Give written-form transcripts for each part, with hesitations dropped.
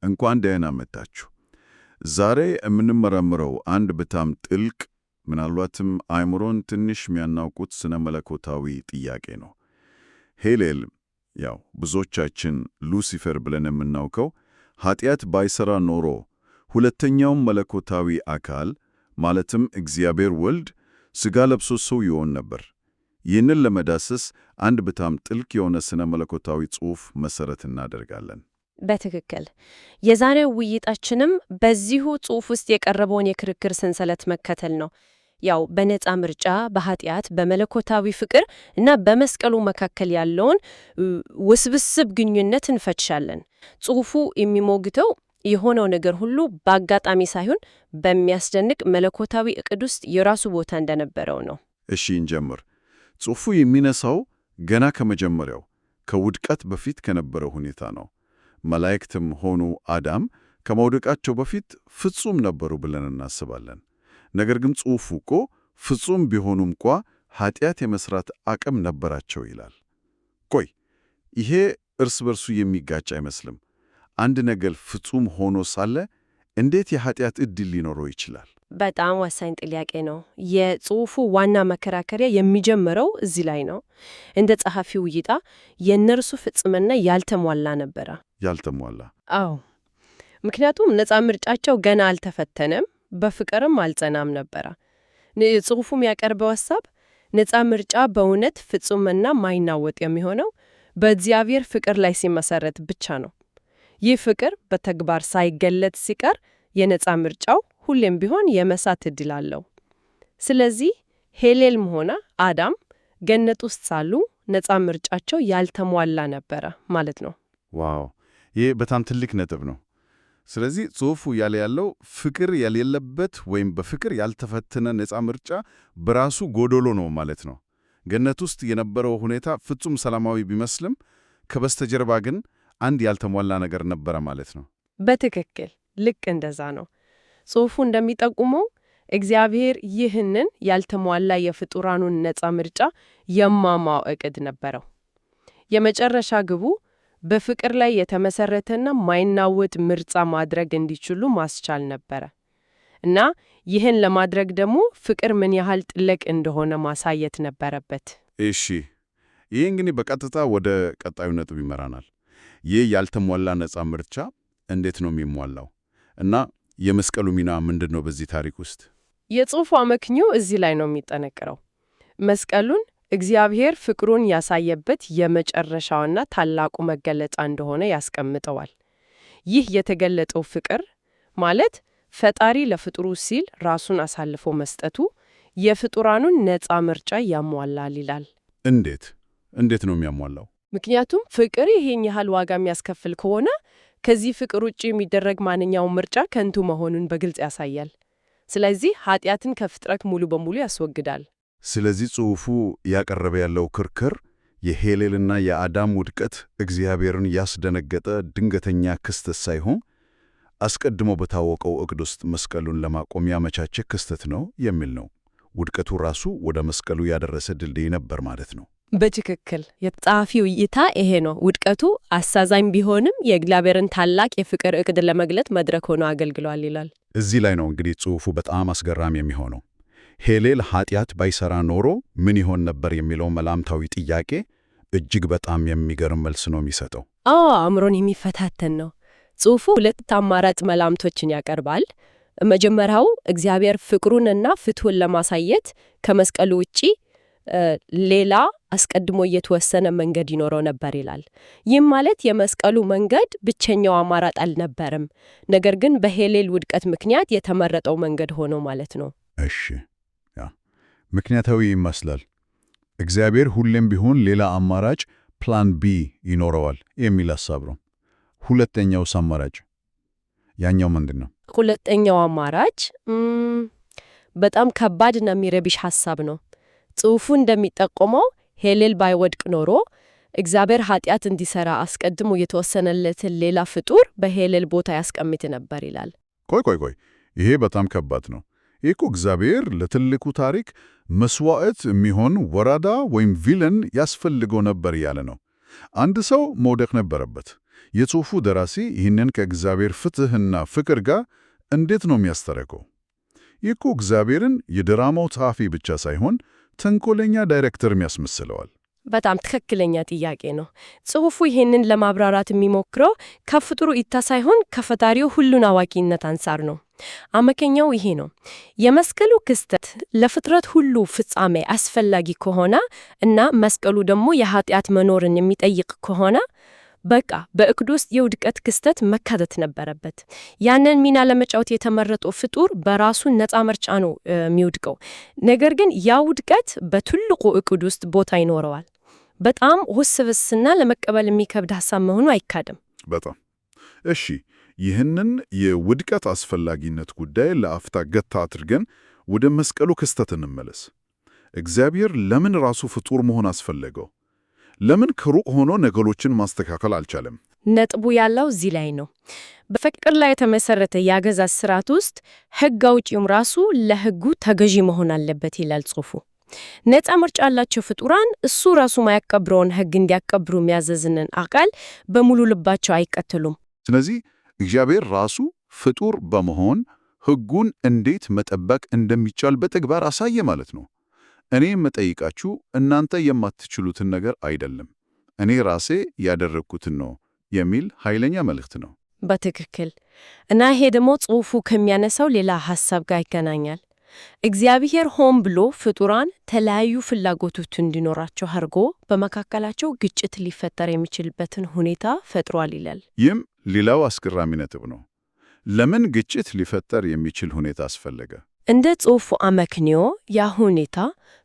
እንኳን ደህና መጣችሁ። ዛሬ የምንመረምረው አንድ በጣም ጥልቅ ምናልባትም አእምሮን ትንሽ የሚያናውቁት ስነ መለኮታዊ ጥያቄ ነው። ሄሌል ብዙዎቻችን ሉሲፈር ብለን የምናውቀው ኃጢአት ባይሰራ ኖሮ ሁለተኛውም መለኮታዊ አካል ማለትም እግዚአብሔር ወልድ ሥጋ ለብሶ ሰው ይሆን ነበር። ይህንን ለመዳሰስ አንድ በጣም ጥልቅ የሆነ ስነ መለኮታዊ ጽሑፍ መሠረት እናደርጋለን። በትክክል የዛሬው ውይይታችንም በዚሁ ጽሑፍ ውስጥ የቀረበውን የክርክር ሰንሰለት መከተል ነው። በነፃ ምርጫ፣ በኃጢአት፣ በመለኮታዊ ፍቅር እና በመስቀሉ መካከል ያለውን ውስብስብ ግንኙነት እንፈትሻለን። ጽሑፉ የሚሞግተው የሆነው ነገር ሁሉ በአጋጣሚ ሳይሆን በሚያስደንቅ መለኮታዊ ዕቅድ ውስጥ የራሱ ቦታ እንደነበረው ነው። እሺ እንጀምር። ጽሑፉ የሚነሳው ገና ከመጀመሪያው ከውድቀት በፊት ከነበረው ሁኔታ ነው። መላእክትም ሆኑ አዳም ከመውደቃቸው በፊት ፍጹም ነበሩ ብለን እናስባለን። ነገር ግን ጽሑፉ እኮ ፍጹም ቢሆኑም እንኳ ኃጢአት የመስራት አቅም ነበራቸው ይላል። ቆይ ይሄ እርስ በርሱ የሚጋጭ አይመስልም? አንድ ነገር ፍጹም ሆኖ ሳለ እንዴት የኃጢአት ዕድል ሊኖረው ይችላል? በጣም ወሳኝ ጥያቄ ነው። የጽሑፉ ዋና መከራከሪያ የሚጀምረው እዚህ ላይ ነው። እንደ ጸሐፊው እይታ የእነርሱ ፍጽምና ያልተሟላ ነበረ። ያልተሟላ? አዎ። ምክንያቱም ነፃ ምርጫቸው ገና አልተፈተነም፣ በፍቅርም አልጸናም ነበረ። ጽሑፉ የሚያቀርበው ሐሳብ ነፃ ምርጫ በእውነት ፍጹምና ማይናወጥ የሚሆነው በእግዚአብሔር ፍቅር ላይ ሲመሰረት ብቻ ነው። ይህ ፍቅር በተግባር ሳይገለጥ ሲቀር የነፃ ምርጫው ሁሌም ቢሆን የመሳት ዕድል አለው። ስለዚህ ሄሌልም ሆነ አዳም ገነት ውስጥ ሳሉ ነፃ ምርጫቸው ያልተሟላ ነበረ ማለት ነው። ዋው! ይህ በጣም ትልቅ ነጥብ ነው። ስለዚህ ጽሑፉ ያለው ፍቅር የሌለበት ወይም በፍቅር ያልተፈተነ ነፃ ምርጫ በራሱ ጎዶሎ ነው ማለት ነው። ገነት ውስጥ የነበረው ሁኔታ ፍጹም ሰላማዊ ቢመስልም ከበስተጀርባ ግን አንድ ያልተሟላ ነገር ነበረ ማለት ነው። በትክክል ልክ እንደዛ ነው። ጽሑፉ እንደሚጠቁመው እግዚአብሔር ይህንን ያልተሟላ የፍጡራኑን ነፃ ምርጫ የማማው ዕቅድ ነበረው። የመጨረሻ ግቡ በፍቅር ላይ የተመሰረተና ማይናወጥ ምርጫ ማድረግ እንዲችሉ ማስቻል ነበረ እና ይህን ለማድረግ ደግሞ ፍቅር ምን ያህል ጥልቅ እንደሆነ ማሳየት ነበረበት። እሺ፣ ይህ እንግዲህ በቀጥታ ወደ ቀጣዩ ነጥብ ይመራናል። ይህ ያልተሟላ ነፃ ምርጫ እንዴት ነው የሚሟላው? እና የመስቀሉ ሚና ምንድን ነው በዚህ ታሪክ ውስጥ? የጽሑፉ አመክንዮ እዚህ ላይ ነው የሚጠነቅረው። መስቀሉን እግዚአብሔር ፍቅሩን ያሳየበት የመጨረሻውና ታላቁ መገለጫ እንደሆነ ያስቀምጠዋል። ይህ የተገለጠው ፍቅር ማለት ፈጣሪ ለፍጡሩ ሲል ራሱን አሳልፎ መስጠቱ የፍጡራኑን ነፃ ምርጫ ያሟላል ይላል። እንዴት ነው የሚያሟላው? ምክንያቱም ፍቅር ይሄን ያህል ዋጋ የሚያስከፍል ከሆነ ከዚህ ፍቅር ውጭ የሚደረግ ማንኛውም ምርጫ ከንቱ መሆኑን በግልጽ ያሳያል። ስለዚህ ኃጢአትን ከፍጥረት ሙሉ በሙሉ ያስወግዳል። ስለዚህ ጽሑፉ ያቀረበ ያለው ክርክር የሄሌልና የአዳም ውድቀት እግዚአብሔርን ያስደነገጠ ድንገተኛ ክስተት ሳይሆን አስቀድሞ በታወቀው ዕቅድ ውስጥ መስቀሉን ለማቆም ያመቻቸ ክስተት ነው የሚል ነው። ውድቀቱ ራሱ ወደ መስቀሉ ያደረሰ ድልድይ ነበር ማለት ነው። በትክክል የጸሐፊው እይታ ይሄ ነው። ውድቀቱ አሳዛኝ ቢሆንም የእግዚአብሔርን ታላቅ የፍቅር ዕቅድ ለመግለጥ መድረክ ሆኖ አገልግሏል ይላል። እዚህ ላይ ነው እንግዲህ ጽሑፉ በጣም አስገራሚ የሚሆነው። ሄሌል ኃጢአት ባይሰራ ኖሮ ምን ይሆን ነበር የሚለው መላምታዊ ጥያቄ እጅግ በጣም የሚገርም መልስ ነው የሚሰጠው። አእምሮን የሚፈታተን ነው። ጽሑፉ ሁለት አማራጭ መላምቶችን ያቀርባል። መጀመሪያው እግዚአብሔር ፍቅሩንና ፍትሑን ለማሳየት ከመስቀሉ ውጪ ሌላ አስቀድሞ የተወሰነ መንገድ ይኖረው ነበር ይላል። ይህም ማለት የመስቀሉ መንገድ ብቸኛው አማራጭ አልነበረም፣ ነገር ግን በሄሌል ውድቀት ምክንያት የተመረጠው መንገድ ሆኖ ማለት ነው። እሺ፣ ምክንያታዊ ይመስላል። እግዚአብሔር ሁሌም ቢሆን ሌላ አማራጭ ፕላን ቢ ይኖረዋል የሚል ሐሳብ ነው። ሁለተኛውስ አማራጭ ያኛው ምንድን ነው? ሁለተኛው አማራጭ በጣም ከባድና የሚረብሽ ሐሳብ ነው። ጽሑፉ እንደሚጠቆመው ሄሌል ባይወድቅ ኖሮ እግዚአብሔር ኃጢአት እንዲሰራ አስቀድሞ የተወሰነለትን ሌላ ፍጡር በሄሌል ቦታ ያስቀምጥ ነበር ይላል። ቆይ፣ ይሄ በጣም ከባድ ነው። ይህ እኮ እግዚአብሔር ለትልቁ ታሪክ መስዋዕት የሚሆን ወራዳ ወይም ቪለን ያስፈልገው ነበር እያለ ነው። አንድ ሰው መውደቅ ነበረበት። የጽሑፉ ደራሲ ይህንን ከእግዚአብሔር ፍትሕና ፍቅር ጋር እንዴት ነው የሚያስተረከው? ይህ እኮ እግዚአብሔርን የድራማው ጸሐፊ ብቻ ሳይሆን ተንኮለኛ ዳይሬክተርም ያስመስለዋል። በጣም ትክክለኛ ጥያቄ ነው። ጽሑፉ ይህንን ለማብራራት የሚሞክረው ከፍጡሩ እይታ ሳይሆን ከፈጣሪው ሁሉን አዋቂነት አንጻር ነው። አመከኛው ይሄ ነው። የመስቀሉ ክስተት ለፍጥረት ሁሉ ፍጻሜ አስፈላጊ ከሆነ እና መስቀሉ ደግሞ የኃጢአት መኖርን የሚጠይቅ ከሆነ በቃ በእቅዱ ውስጥ የውድቀት ክስተት መካተት ነበረበት። ያንን ሚና ለመጫወት የተመረጠው ፍጡር በራሱ ነፃ ምርጫ ነው የሚወድቀው። ነገር ግን ያ ውድቀት በትልቁ እቅድ ውስጥ ቦታ ይኖረዋል። በጣም ውስብስብና ለመቀበል የሚከብድ ሐሳብ መሆኑ አይካድም። በጣም እሺ። ይህንን የውድቀት አስፈላጊነት ጉዳይ ለአፍታ ገታ አድርገን ወደ መስቀሉ ክስተት እንመለስ። እግዚአብሔር ለምን ራሱ ፍጡር መሆን አስፈለገው? ለምን ከሩቅ ሆኖ ነገሮችን ማስተካከል አልቻለም? ነጥቡ ያለው እዚህ ላይ ነው። በፍቅር ላይ የተመሰረተ የአገዛዝ ስርዓት ውስጥ ሕግ አውጪውም ራሱ ለሕጉ ተገዢ መሆን አለበት ይላል ጽሑፉ። ነፃ ምርጫ ያላቸው ፍጡራን እሱ ራሱ ማያከብረውን ሕግ እንዲያከብሩ የሚያዘዝንን አካል በሙሉ ልባቸው አይቀትሉም። ስለዚህ እግዚአብሔር ራሱ ፍጡር በመሆን ሕጉን እንዴት መጠበቅ እንደሚቻል በተግባር አሳየ ማለት ነው። እኔ የምጠይቃችሁ እናንተ የማትችሉትን ነገር አይደለም፣ እኔ ራሴ ያደረግኩትን ነው የሚል ኃይለኛ መልእክት ነው። በትክክል። እና ይሄ ደግሞ ጽሑፉ ከሚያነሳው ሌላ ሐሳብ ጋር ይገናኛል። እግዚአብሔር ሆን ብሎ ፍጡራን ተለያዩ ፍላጎቶች እንዲኖራቸው አድርጎ በመካከላቸው ግጭት ሊፈጠር የሚችልበትን ሁኔታ ፈጥሯል ይላል። ይህም ሌላው አስገራሚ ነጥብ ነው። ለምን ግጭት ሊፈጠር የሚችል ሁኔታ አስፈለገ? እንደ ጽሑፉ አመክንዮ ያ ሁኔታ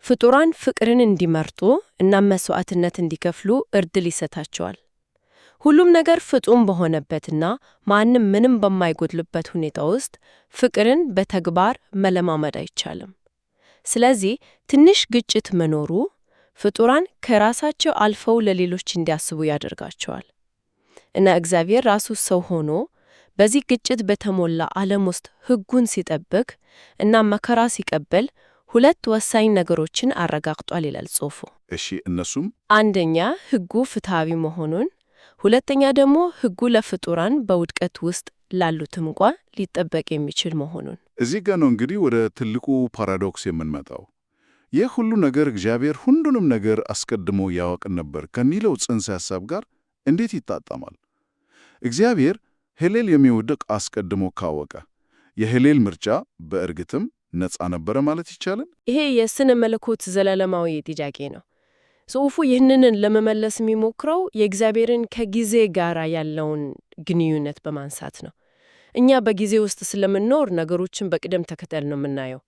ፍጡራን ፍቅርን እንዲመርጡ እና መስዋዕትነት እንዲከፍሉ እድል ይሰጣቸዋል። ሁሉም ነገር ፍጹም በሆነበትና ማንም ምንም በማይጎድልበት ሁኔታ ውስጥ ፍቅርን በተግባር መለማመድ አይቻልም። ስለዚህ ትንሽ ግጭት መኖሩ ፍጡራን ከራሳቸው አልፈው ለሌሎች እንዲያስቡ ያደርጋቸዋል እና እግዚአብሔር ራሱ ሰው ሆኖ በዚህ ግጭት በተሞላ ዓለም ውስጥ ሕጉን ሲጠብቅ እና መከራ ሲቀበል ሁለት ወሳኝ ነገሮችን አረጋግጧል ይላል ጽሑፉ። እሺ፣ እነሱም አንደኛ ሕጉ ፍትሐዊ መሆኑን፣ ሁለተኛ ደግሞ ሕጉ ለፍጡራን በውድቀት ውስጥ ላሉትም እንኳ ሊጠበቅ የሚችል መሆኑን። እዚህ ጋር ነው እንግዲህ ወደ ትልቁ ፓራዶክስ የምንመጣው። ይህ ሁሉ ነገር እግዚአብሔር ሁሉንም ነገር አስቀድሞ ያወቅን ነበር ከሚለው ጽንሰ ሐሳብ ጋር እንዴት ይጣጣማል? እግዚአብሔር ሄሌል የሚወድቅ አስቀድሞ ካወቀ የሄሌል ምርጫ በእርግጥም ነፃ ነበረ ማለት ይቻላል? ይሄ የስነ መለኮት ዘላለማዊ ጥያቄ ነው። ጽሑፉ ይህንን ለመመለስ የሚሞክረው የእግዚአብሔርን ከጊዜ ጋር ያለውን ግንኙነት በማንሳት ነው። እኛ በጊዜ ውስጥ ስለምንኖር ነገሮችን በቅደም ተከተል ነው የምናየው።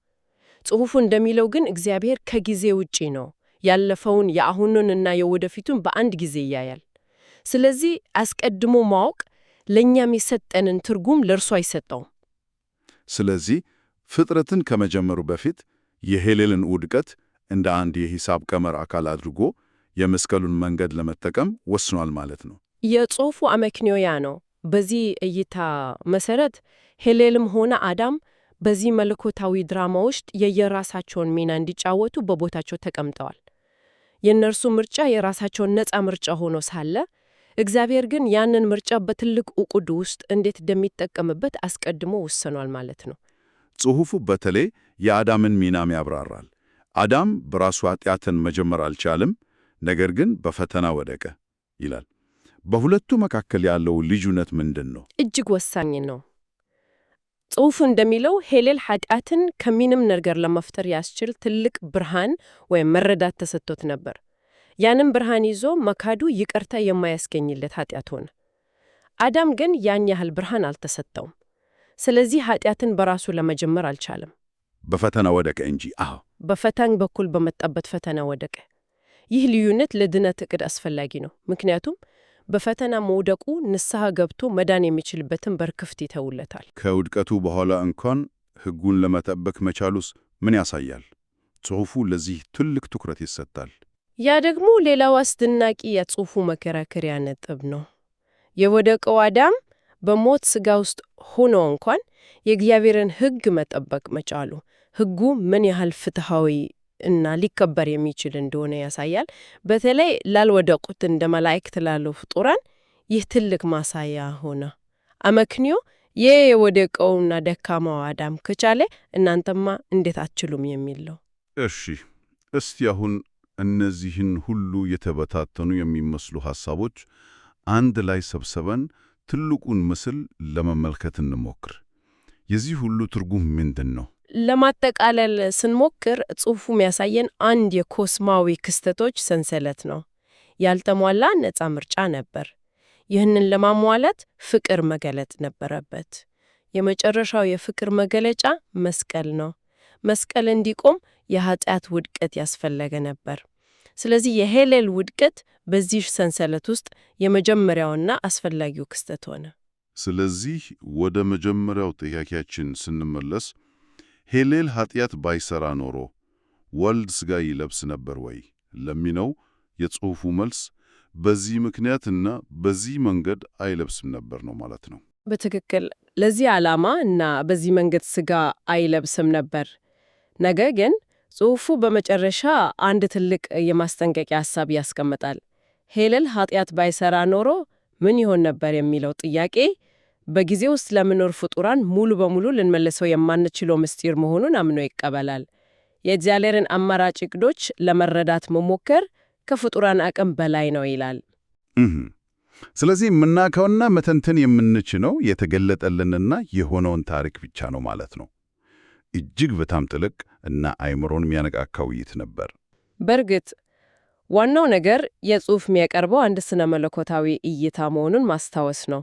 ጽሑፉ እንደሚለው ግን እግዚአብሔር ከጊዜ ውጪ ነው። ያለፈውን የአሁኑን እና የወደፊቱን በአንድ ጊዜ ያያል። ስለዚህ አስቀድሞ ማወቅ ለእኛም የሰጠንን ትርጉም ለእርሱ አይሰጠውም። ስለዚህ ፍጥረትን ከመጀመሩ በፊት የሄሌልን ውድቀት እንደ አንድ የሂሳብ ቀመር አካል አድርጎ የመስቀሉን መንገድ ለመጠቀም ወስኗል ማለት ነው። የጽሑፉ አመክንዮ ያ ነው። በዚህ እይታ መሰረት ሄሌልም ሆነ አዳም በዚህ መለኮታዊ ድራማ ውስጥ የየራሳቸውን ሚና እንዲጫወቱ በቦታቸው ተቀምጠዋል። የእነርሱ ምርጫ የራሳቸውን ነፃ ምርጫ ሆኖ ሳለ እግዚአብሔር ግን ያንን ምርጫ በትልቅ ዕቅድ ውስጥ እንዴት እንደሚጠቀምበት አስቀድሞ ወስኗል ማለት ነው። ጽሑፉ በተለይ የአዳምን ሚናም ያብራራል። አዳም በራሱ ኃጢአትን መጀመር አልቻለም፣ ነገር ግን በፈተና ወደቀ ይላል። በሁለቱ መካከል ያለው ልዩነት ምንድን ነው? እጅግ ወሳኝ ነው። ጽሑፉ እንደሚለው ሄሌል ኃጢአትን ከምንም ነገር ለመፍጠር ያስችል ትልቅ ብርሃን ወይም መረዳት ተሰጥቶት ነበር። ያንም ብርሃን ይዞ መካዱ ይቅርታ የማያስገኝለት ኃጢአት ሆነ። አዳም ግን ያን ያህል ብርሃን አልተሰጠውም። ስለዚህ ኃጢአትን በራሱ ለመጀመር አልቻለም። በፈተና ወደቀ እንጂ። አዎ፣ በፈታኝ በኩል በመጣበት ፈተና ወደቀ። ይህ ልዩነት ለድነት ዕቅድ አስፈላጊ ነው። ምክንያቱም በፈተና መውደቁ ንስሐ ገብቶ መዳን የሚችልበትን በር ክፍት ይተውለታል። ከውድቀቱ በኋላ እንኳን ሕጉን ለመጠበቅ መቻሉስ ምን ያሳያል? ጽሑፉ ለዚህ ትልቅ ትኩረት ይሰጣል። ያ ደግሞ ሌላው አስደናቂ የጽሑፉ መከራከሪያ ነጥብ ነው። የወደቀው አዳም በሞት ሥጋ ውስጥ ሆኖ እንኳን የእግዚአብሔርን ሕግ መጠበቅ መቻሉ ሕጉ ምን ያህል ፍትሐዊ እና ሊከበር የሚችል እንደሆነ ያሳያል። በተለይ ላልወደቁት እንደ መላእክት ላሉ ፍጡራን ይህ ትልቅ ማሳያ ሆነ። አመክንዮ ይህ የወደቀውና ደካማው አዳም ከቻለ እናንተማ እንዴት አትችሉም የሚል ነው። እሺ፣ እስቲ አሁን እነዚህን ሁሉ የተበታተኑ የሚመስሉ ሐሳቦች አንድ ላይ ሰብስበን ትልቁን ምስል ለመመልከት እንሞክር። የዚህ ሁሉ ትርጉም ምንድን ነው? ለማጠቃለል ስንሞክር ጽሑፉ የሚያሳየን አንድ የኮስማዊ ክስተቶች ሰንሰለት ነው። ያልተሟላ ነፃ ምርጫ ነበር። ይህንን ለማሟላት ፍቅር መገለጥ ነበረበት። የመጨረሻው የፍቅር መገለጫ መስቀል ነው። መስቀል እንዲቆም የኃጢአት ውድቀት ያስፈለገ ነበር። ስለዚህ የሄሌል ውድቀት በዚህ ሰንሰለት ውስጥ የመጀመሪያውና አስፈላጊው ክስተት ሆነ። ስለዚህ ወደ መጀመሪያው ጥያቄያችን ስንመለስ ሄሌል ኃጢአት ባይሰራ ኖሮ ወልድ ሥጋ ይለብስ ነበር ወይ ለሚለው የጽሑፉ መልስ በዚህ ምክንያትና በዚህ መንገድ አይለብስም ነበር ነው ማለት ነው። በትክክል ለዚህ ዓላማ እና በዚህ መንገድ ሥጋ አይለብስም ነበር። ነገር ግን ጽሑፉ በመጨረሻ አንድ ትልቅ የማስጠንቀቂያ ሐሳብ ያስቀምጣል። ሄሌል ኃጢአት ባይሰራ ኖሮ ምን ይሆን ነበር የሚለው ጥያቄ በጊዜ ውስጥ ለምኖር ፍጡራን ሙሉ በሙሉ ልንመልሰው የማንችለው ምስጢር መሆኑን አምኖ ይቀበላል። የእግዚአብሔርን አማራጭ ዕቅዶች ለመረዳት መሞከር ከፍጡራን አቅም በላይ ነው ይላል። ስለዚህ የምናውቀውና መተንተን የምንችለው የተገለጠልንና የሆነውን ታሪክ ብቻ ነው ማለት ነው። እጅግ በጣም ጥልቅ እና አእምሮን የሚያነቃቃ ውይይት ነበር። በእርግጥ ዋናው ነገር የጽሑፍ የሚያቀርበው አንድ ስነ መለኮታዊ እይታ መሆኑን ማስታወስ ነው።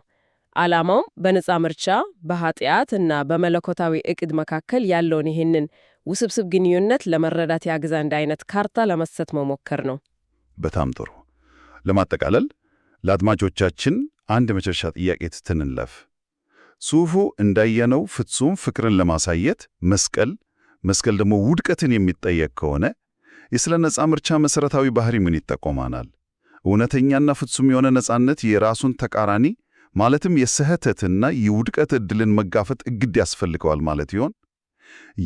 ዓላማውም በነፃ ምርጫ፣ በኃጢአት እና በመለኮታዊ ዕቅድ መካከል ያለውን ይህንን ውስብስብ ግንኙነት ለመረዳት ያግዛ እንደ አይነት ካርታ ለመስጠት መሞከር ነው። በጣም ጥሩ። ለማጠቃለል ለአድማጮቻችን አንድ መጨረሻ ጥያቄ ትተን እንለፍ። ጽሑፉ እንዳየነው ፍጹም ፍቅርን ለማሳየት መስቀል ደግሞ ውድቀትን የሚጠየቅ ከሆነ የስለ ነፃ ምርጫ መሠረታዊ ባህሪ ምን ይጠቆማናል? እውነተኛና ፍጹም የሆነ ነፃነት የራሱን ተቃራኒ ማለትም የስህተትና የውድቀት ዕድልን መጋፈጥ ግድ ያስፈልገዋል ማለት ይሆን?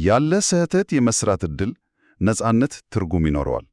ያለ ስህተት የመስራት ዕድል ነፃነት ትርጉም ይኖረዋል?